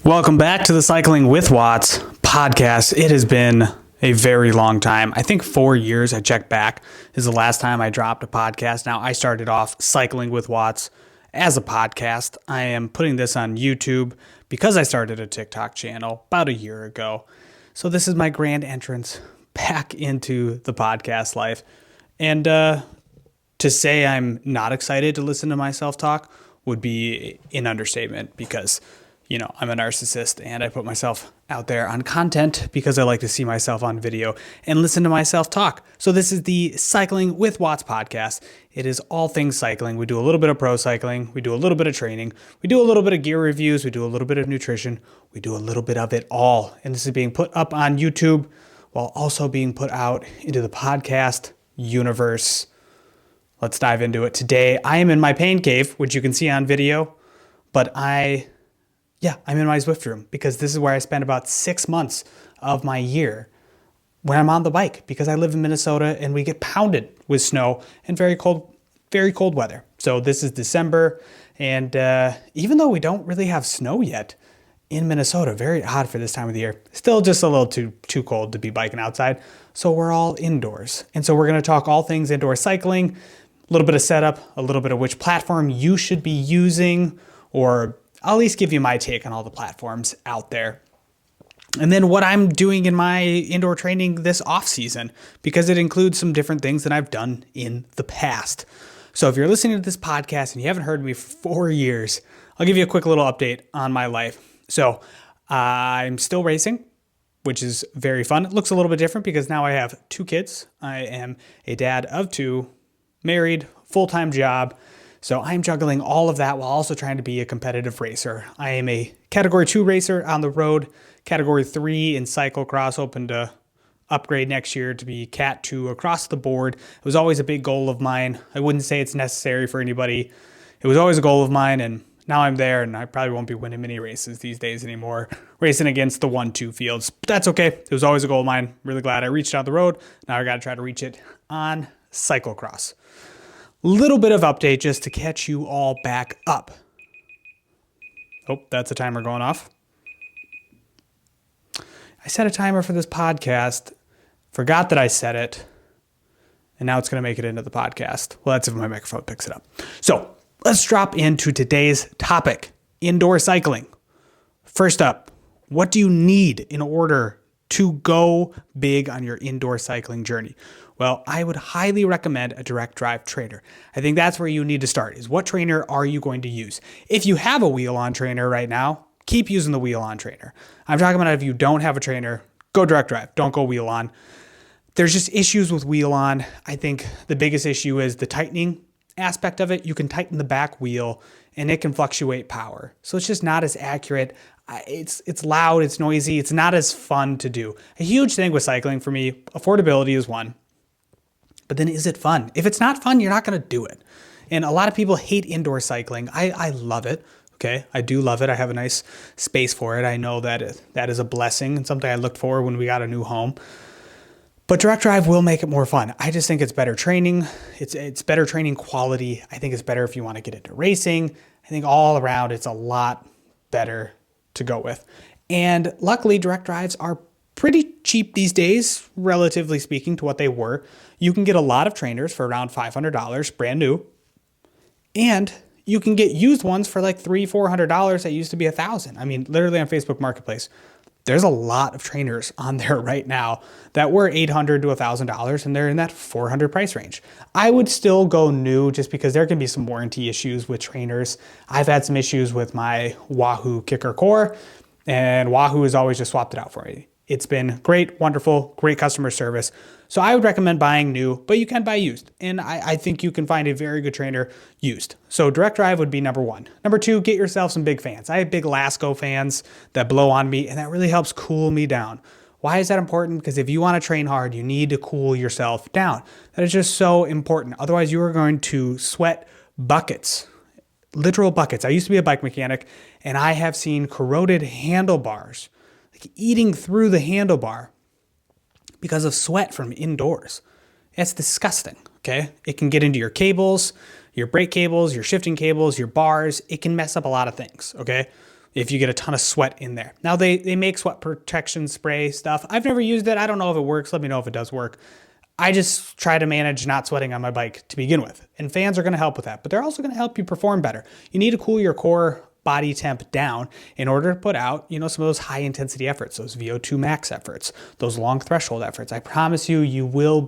Welcome back to the Cycling with Watts podcast. It has been a very long time. I think 4 years. I checked back is the last time I dropped a podcast. Now, I started off Cycling with Watts as a podcast. I am putting this on YouTube because I started a TikTok channel about a year ago. So this is my grand entrance back into the podcast life. And to say I'm not excited to listen to myself talk would be an understatement because I'm a narcissist and I put myself out there on content because I like to see myself on video and listen to myself talk. So this is the Cycling with Watts podcast. It is all things cycling. We do a little bit of pro cycling. We do a little bit of training. We do a little bit of gear reviews. We do a little bit of nutrition. We do a little bit of it all. And this is being put up on YouTube while also being put out into the podcast universe. Let's dive into it. Today, I am in my pain cave, which you can see on video, but I'm in my Zwift room because this is where I spend about 6 months of my year when I'm on the bike because I live in Minnesota and we get pounded with snow and very cold weather. So this is December, and even though we don't really have snow yet in Minnesota, very odd for this time of the year, still just a little too cold to be biking outside. So we're all indoors. And so we're going to talk all things indoor cycling, a little bit of setup, a little bit of which platform you should be using, or I'll at least give you my take on all the platforms out there. And then what I'm doing in my indoor training this off season, because it includes some different things that I've done in the past. So if you're listening to this podcast and you haven't heard me for 4 years, I'll give you a quick little update on my life. So I'm still racing, which is very fun. It looks a little bit different because now I have 2 kids. I am a dad of 2, married, full-time job. So I'm juggling all of that while also trying to be a competitive racer. I am a Category 2 racer on the road, Category 3 in cyclocross, hoping to upgrade next year to be Cat 2 across the board. It was always a big goal of mine. I wouldn't say it's necessary for anybody. It was always a goal of mine, and now I'm there, and I probably won't be winning many races these days anymore, racing against the 1-2 fields. But that's okay. It was always a goal of mine. Really glad I reached out the road. Now I got to try to reach it on cyclocross. Little bit of update just to catch you all back up. Oh, that's a timer going off. I set a timer for this podcast, forgot that I set it, and now it's going to make it into the podcast. Well, that's if my microphone picks it up. So let's drop into today's topic, indoor cycling. First up, what do you need in order to go big on your indoor cycling journey? Well, I would highly recommend a direct drive trainer. I think that's where you need to start, is what trainer are you going to use? If you have a wheel-on trainer right now, keep using the wheel-on trainer. I'm talking about if you don't have a trainer, go direct drive, don't go wheel-on. There's just issues with wheel-on. I think the biggest issue is the tightening aspect of it. You can tighten the back wheel and it can fluctuate power. So it's just not as accurate. It's loud, it's noisy, it's not as fun to do. A huge thing with cycling for me, affordability is one. But then is it fun? If it's not fun, you're not going to do it. And a lot of people hate indoor cycling. I love it. Okay. I do love it. I have a nice space for it. I know that that is a blessing and something I looked for when we got a new home. But direct drive will make it more fun. I just think it's better training. It's better training quality. I think it's better if you want to get into racing. I think all around it's a lot better to go with. And luckily direct drives are pretty cheap these days, relatively speaking to what they were. You can get a lot of trainers for around $500, brand new. And you can get used ones for like $300-$400 that used to be $1,000. I mean, literally on Facebook Marketplace, there's a lot of trainers on there right now that were $800 to $1,000, and they're in that $400 price range. I would still go new just because there can be some warranty issues with trainers. I've had some issues with my Wahoo Kicker Core, and Wahoo has always just swapped it out for me. It's been great, wonderful, great customer service. So I would recommend buying new, but you can buy used. And I think you can find a very good trainer used. So direct drive would be number 1. Number 2, get yourself some big fans. I have big Lasco fans that blow on me, and that really helps cool me down. Why is that important? Because if you want to train hard, you need to cool yourself down. That is just so important. Otherwise, you are going to sweat buckets, literal buckets. I used to be a bike mechanic, and I have seen corroded handlebars, like eating through the handlebar because of sweat from indoors. It's disgusting, okay? It can get into your cables, your brake cables, your shifting cables, your bars. It can mess up a lot of things, okay? if you get a ton of sweat in there. Now they make sweat protection spray stuff. I've never used it. I don't know if it works. Let me know if it does work. I just try to manage not sweating on my bike to begin with. And fans are going to help with that, but they're also going to help you perform better. You need to cool your core body temp down in order to put out, some of those high intensity efforts, those VO2 max efforts, those long threshold efforts. I promise you, you will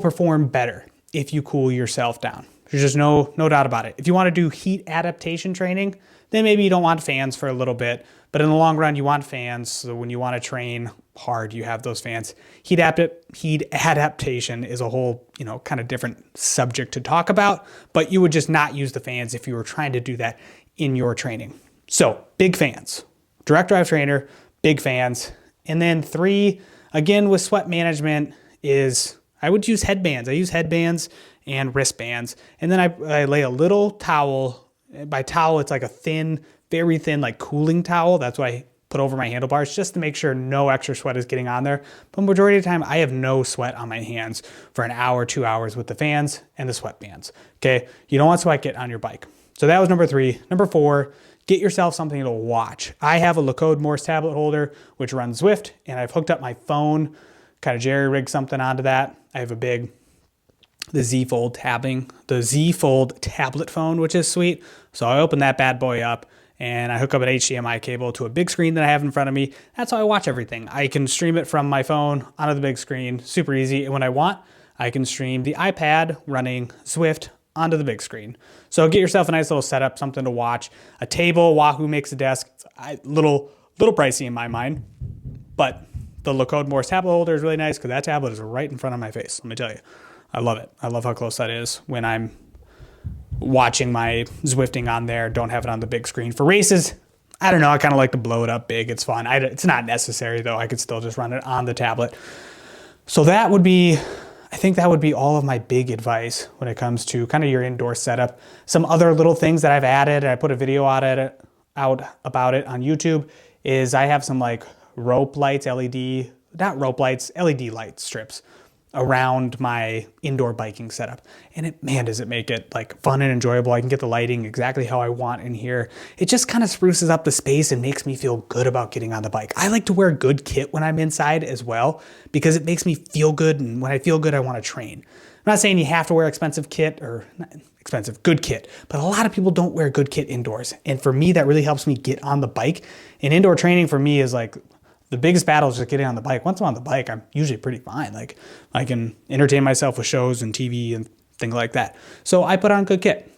perform better if you cool yourself down. There's just no doubt about it. If you want to do heat adaptation training, then maybe you don't want fans for a little bit, but in the long run, you want fans. So when you want to train hard, you have those fans. Heat adaptation is a whole, kind of different subject to talk about, but you would just not use the fans if you were trying to do that in your training. So big fans, direct drive trainer, big fans. And then 3, again, with sweat management is I would use headbands. I use headbands and wristbands. And then I lay a little towel. By towel, it's like a thin, very thin, like cooling towel. That's what I put over my handlebars just to make sure no extra sweat is getting on there. But majority of the time, I have no sweat on my hands for an hour, 2 hours with the fans and the sweatbands. Okay, you don't want sweat get on your bike. So that was number 3. Number 4, get yourself something to watch. I have a Lacode Morse tablet holder, which runs Zwift, and I've hooked up my phone, kind of jerry-rigged something onto that. I have the Z Fold tablet phone, which is sweet. So I open that bad boy up and I hook up an HDMI cable to a big screen that I have in front of me. That's how I watch everything. I can stream it from my phone onto the big screen, super easy. And when I want, I can stream the iPad running Zwift onto the big screen. So get yourself a nice little setup, something to watch. A table, Wahoo makes a desk. It's little pricey in my mind, but the Lacode Morse tablet holder is really nice because that tablet is right in front of my face. Let me tell you. I love it. I love how close that is when I'm watching my Zwifting on there. Don't have it on the big screen. For races, I don't know. I kind of like to blow it up big. It's fun. It's not necessary, though. I could still just run it on the tablet. So I think that would be all of my big advice when it comes to kind of your indoor setup. Some other little things that I've added, and I put a video out about it on YouTube, is I have some like LED light strips around my indoor biking setup. And does it make it like fun and enjoyable. I can get the lighting exactly how I want in here. It just kind of spruces up the space and makes me feel good about getting on the bike. I like to wear good kit when I'm inside as well, because it makes me feel good. And when I feel good, I want to train. I'm not saying you have to wear expensive kit or not expensive, good kit, but a lot of people don't wear good kit indoors. And for me, that really helps me get on the bike. And indoor training for me is like, the biggest battle is just getting on the bike. Once I'm on the bike, I'm usually pretty fine. Like I can entertain myself with shows and TV and things like that. So I put on good kit.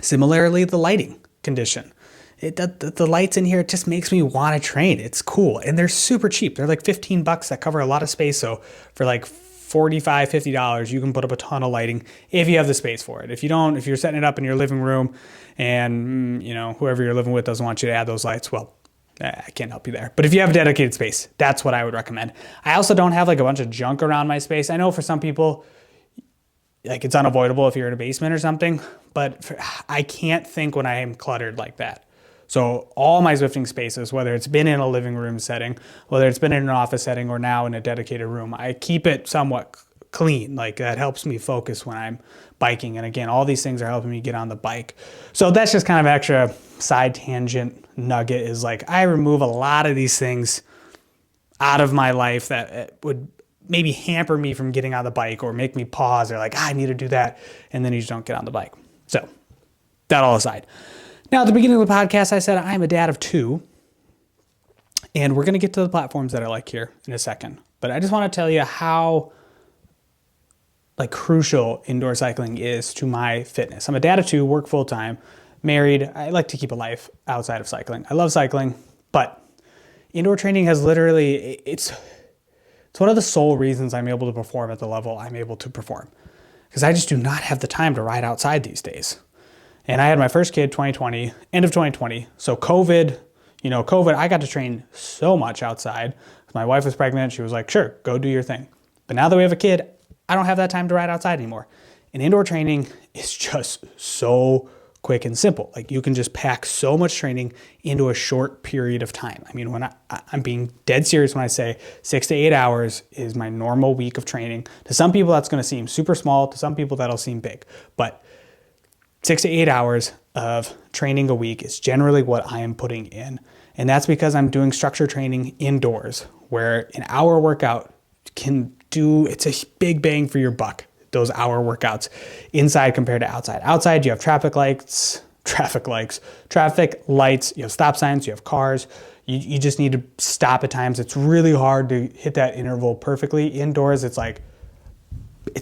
Similarly, the lighting condition. The lights in here, it just makes me want to train. It's cool. And they're super cheap. They're like $15 that cover a lot of space. So for like $45, $50, you can put up a ton of lighting if you have the space for it. If you don't, if you're setting it up in your living room and whoever you're living with doesn't want you to add those lights, well, I can't help you there. But if you have dedicated space, that's what I would recommend. I also don't have like a bunch of junk around my space. I know for some people, like it's unavoidable if you're in a basement or something, but I can't think when I am cluttered like that. So all my Zwifting spaces, whether it's been in a living room setting, whether it's been in an office setting or now in a dedicated room, I keep it somewhat clean. Like that helps me focus when I'm biking. And again, all these things are helping me get on the bike. So that's just kind of extra side tangent nugget, is like I remove a lot of these things out of my life that would maybe hamper me from getting on the bike or make me pause or like, I need to do that. And then you just don't get on the bike. So that all aside. Now, at the beginning of the podcast, I said I'm a dad of 2. And we're going to get to the platforms that I like here in a second. But I just want to tell you how crucial indoor cycling is to my fitness. I'm a dad of 2, work full time, married. I like to keep a life outside of cycling. I love cycling, but indoor training has literally, it's one of the sole reasons I'm able to perform at the level I'm able to perform, because I just do not have the time to ride outside these days. And I had my first kid 2020, end of 2020. So COVID, I got to train so much outside. My wife was pregnant. She was like, sure, go do your thing. But now that we have a kid, I don't have that time to ride outside anymore. And indoor training is just so quick and simple. Like you can just pack so much training into a short period of time. I mean, when I'm being dead serious when I say 6 to 8 hours is my normal week of training. To some people, that's going to seem super small. To some people, that'll seem big. But 6 to 8 hours, of training a week is generally what I am putting in. And that's because I'm doing structured training indoors, where an hour workout it's a big bang for your buck, those hour workouts inside compared to outside. Outside, you have traffic lights, you have stop signs, you have cars. You just need to stop at times. It's really hard to hit that interval perfectly. Indoors, it's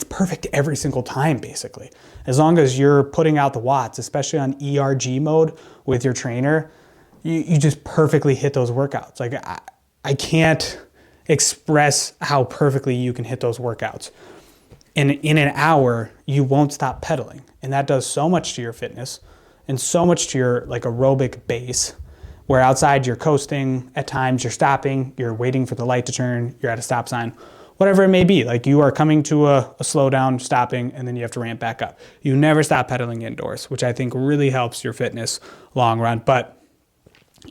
perfect every single time, basically. As long as you're putting out the watts, especially on ERG mode with your trainer, you just perfectly hit those workouts. Like I can't express how perfectly you can hit those workouts. And in an hour, you won't stop pedaling. And that does so much to your fitness and so much to your like aerobic base, where outside you're coasting, at times you're stopping, you're waiting for the light to turn, you're at a stop sign, whatever it may be. Like you are coming to a slowdown, stopping, and then you have to ramp back up. You never stop pedaling indoors, which I think really helps your fitness long run. But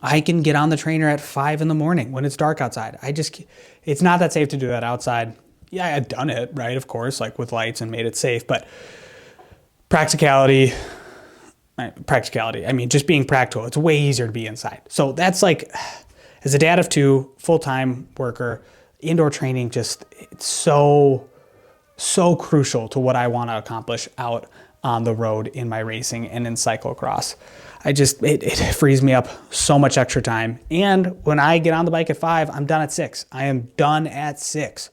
I can get on the trainer at 5 in the morning when it's dark outside. It's not that safe to do that outside. Yeah, I've done it, right? Of course, like with lights and made it safe, but practicality, I mean, just being practical, it's way easier to be inside. So that's like, as a dad of 2, full-time worker, indoor training it's so crucial to what I want to accomplish out on the road in my racing and in cyclocross. It frees me up so much extra time. And when I get on the bike at 5, I'm done at 6. I am done at 6.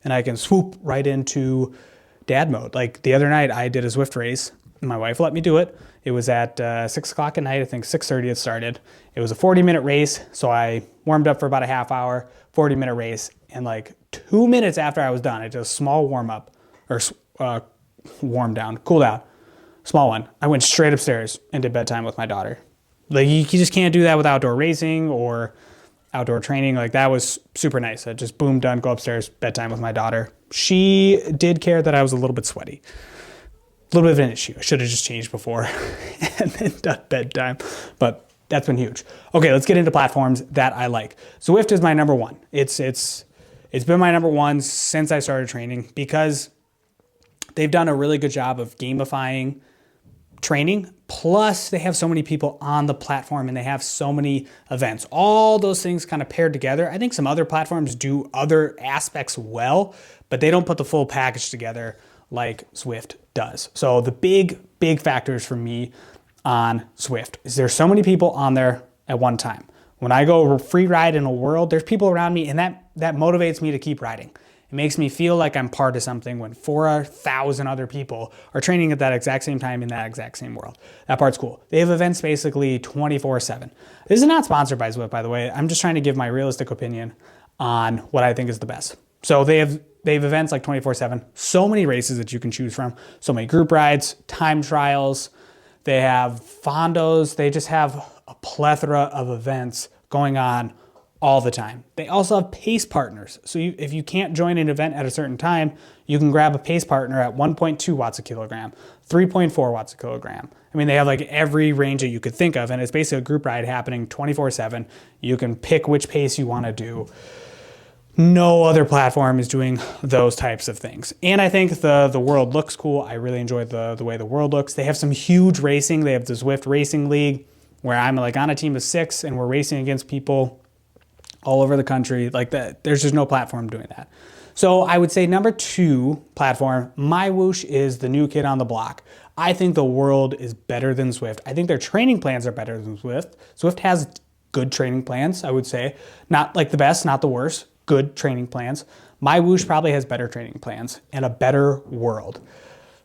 And I can swoop right into dad mode. Like the other night I did a Zwift race. My wife let me do it. It was at 6 o'clock at night. I think 6:30 it started. It was a 40-minute race. So I warmed up for about a half hour, 40-minute race. And like 2 minutes after I was done, I did a small warm up or warm down, cool down, small one. I went straight upstairs and did bedtime with my daughter. Like you just can't do that with outdoor racing or outdoor training. Like that was super nice. I just boom, done, go upstairs, bedtime with my daughter. She did care that I was a little bit sweaty. A little bit of an issue. I should have just changed before and then done bedtime, but that's been huge. Okay, let's get into platforms that I like. Zwift is my number one. It's been my number one since I started training because they've done a really good job of gamifying training. Plus, they have so many people on the platform and they have so many events. All those things kind of paired together. I think some other platforms do other aspects well, but they don't put the full package together like Zwift does. So the big factors for me on Zwift is there's so many people on there at one time. When I go free ride in a world, there's people around me, and that motivates me to keep riding. It makes me feel like I'm part of something when 4,000 other people are training at that exact same time in that exact same world. That part's cool. They have events basically 24/7. This is not sponsored by Zwift, by the way. I'm just trying to give my realistic opinion on what I think is the best. So they have events like 24/7, so many races that you can choose from, so many group rides, time trials. They have fondos. They just have a plethora of events going on all the time. They also have pace partners. So if you can't join an event at a certain time, you can grab a pace partner at 1.2 watts a kilogram, 3.4 watts a kilogram. I mean, they have like every range that you could think of, and it's basically a group ride happening 24/7. You can pick which pace you want to do. No other platform is doing those types of things. And I think the world looks cool. I really enjoy the way the world looks. They have some huge racing. They have the Zwift Racing League where I'm like on a team of 6 and we're racing against people all over the country. Like that, there's just no platform doing that. So I would say number 2 platform, MyWhoosh is the new kid on the block. I think the world is better than Zwift. I think their training plans are better than Zwift. Zwift has good training plans, I would say. Not like the best, not the worst. Good training plans. MyWhoosh probably has better training plans and a better world.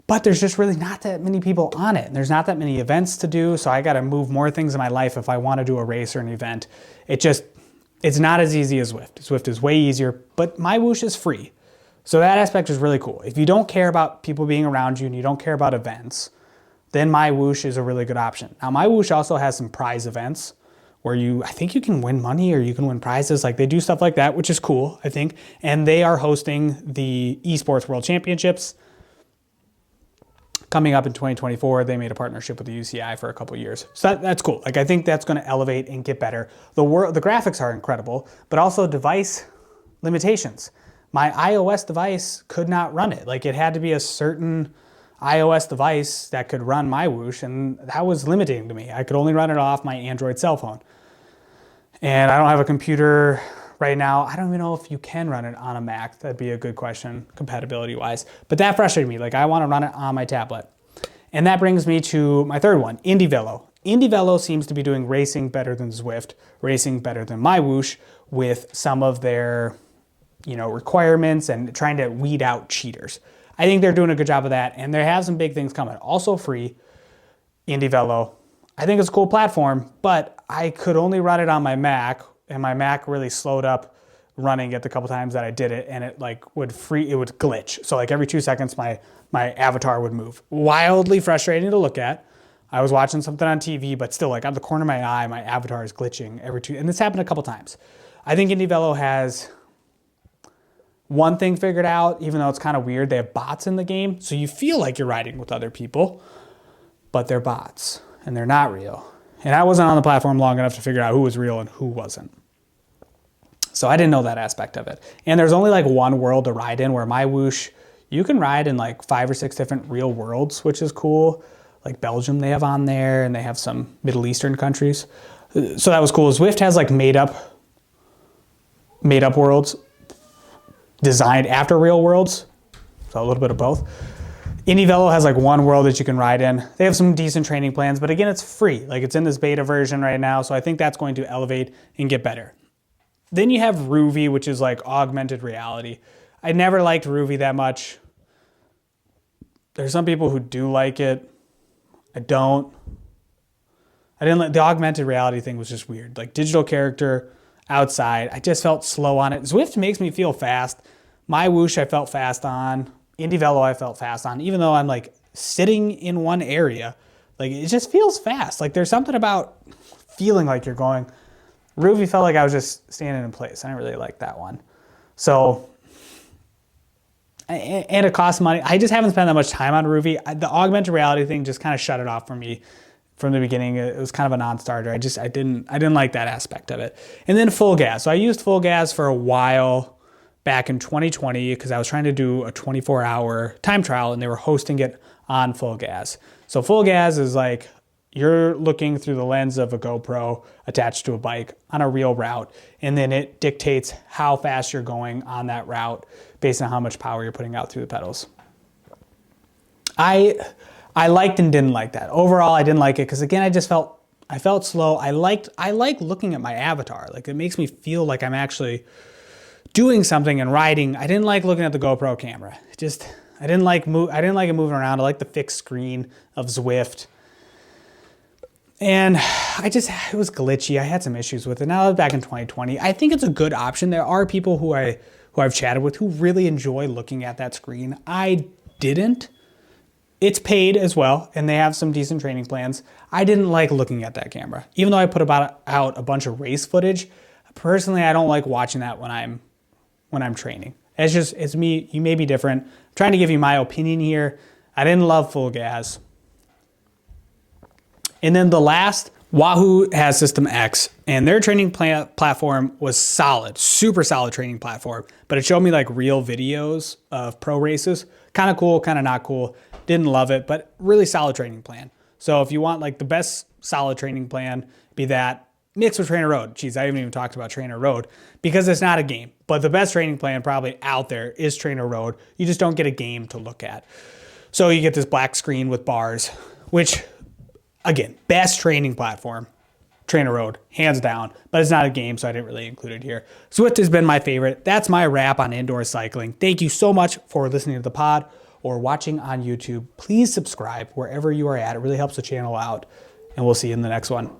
But there's just really not that many people on it. And there's not that many events to do. So I got to move more things in my life if I want to do a race or an event. It's not as easy as Zwift. Zwift is way easier, but MyWhoosh is free. So that aspect is really cool. If you don't care about people being around you and you don't care about events, then MyWhoosh is a really good option. Now MyWhoosh also has some prize events where I think you can win money or you can win prizes. Like they do stuff like that, which is cool, I think. And they are hosting the Esports World Championships coming up in 2024. They made a partnership with the UCI for a couple of years. So that's cool. Like I think that's gonna elevate and get better. The graphics are incredible, but also device limitations. My iOS device could not run it. Like it had to be a certain iOS device that could run MyWhoosh, and that was limiting to me. I could only run it off my Android cell phone. And I don't have a computer right now. I don't even know if you can run it on a Mac. That'd be a good question, compatibility-wise. But that frustrated me. Like, I want to run it on my tablet. And that brings me to my third one, invaluable. Invaluable seems to be doing racing better than Zwift, racing better than MyWhoosh with some of their, requirements and trying to weed out cheaters. I think they're doing a good job of that, and they have some big things coming. Also free, invaluable. I think it's a cool platform, but I could only run it on my Mac, and my Mac really slowed up running it the couple times that I did it, and it would glitch. So every 2 seconds, my avatar would move. Wildly frustrating to look at. I was watching something on TV, but still, out of the corner of my eye, my avatar is glitching and this happened a couple times. I think invaluable has one thing figured out, even though it's kind of weird. They have bots in the game, so you feel like you're riding with other people, but they're bots, and they're not real. And I wasn't on the platform long enough to figure out who was real and who wasn't. So I didn't know that aspect of it. And there's only one world to ride in, where MyWhoosh, you can ride in 5 or 6 different real worlds, which is cool. Like Belgium they have on there, and they have some Middle Eastern countries. So that was cool. Zwift has made up worlds designed after real worlds. So a little bit of both. invaluable has one world that you can ride in. They have some decent training plans, but again, it's free. It's in this beta version right now, so I think that's going to elevate and get better. Then you have Ruvi, which is augmented reality. I never liked Ruvi that much. There's some people who do like it. I don't. I didn't like the augmented reality thing. Was just weird. Digital character outside. I just felt slow on it. Zwift makes me feel fast. MyWhoosh I felt fast on. invaluable I felt fast on, even though I'm sitting in one area. It just feels fast. There's something about feeling like you're going. Ruvi felt like I was just standing in place. I didn't really like that one. So, and it costs money. I just haven't spent that much time on Ruvi. The augmented reality thing just kind of shut it off for me from the beginning. It was kind of a non-starter. I didn't like that aspect of it. And then Full Gas. So I used Full Gas for a while back in 2020 because I was trying to do a 24-hour time trial, and they were hosting it on Full Gas. So Full Gas is you're looking through the lens of a GoPro attached to a bike on a real route, and then it dictates how fast you're going on that route based on how much power you're putting out through the pedals. I liked and didn't like that. Overall, I didn't like it because, again, I felt slow. I like looking at my avatar. It makes me feel like I'm actually doing something and riding. I didn't like looking at the GoPro camera. I didn't like it moving around. I like the fixed screen of Zwift. And it was glitchy. I had some issues with it. Now that back in 2020, I think it's a good option. There are people who I've chatted with who really enjoy looking at that screen. I didn't. It's paid as well, and they have some decent training plans. I didn't like looking at that camera. Even though I put out a bunch of race footage, personally, I don't like watching that when I'm training. It's me. You may be different. I'm trying to give you my opinion here. I didn't love Full Gas. And then the last, Wahoo has System X, and their training platform was solid, super solid training platform. But it showed me real videos of pro races. Kind of cool, kind of not cool. Didn't love it, but really solid training plan. So if you want the best solid training plan, be that mixed with Trainer Road. Geez, I haven't even talked about Trainer Road because it's not a game. But the best training plan probably out there is Trainer Road. You just don't get a game to look at. So you get this black screen with bars, which, again, best training platform, Trainer Road, hands down. But it's not a game, so I didn't really include it here. Zwift has been my favorite. That's my wrap on indoor cycling. Thank you so much for listening to the pod or watching on YouTube. Please subscribe wherever you are at. It really helps the channel out. And we'll see you in the next one.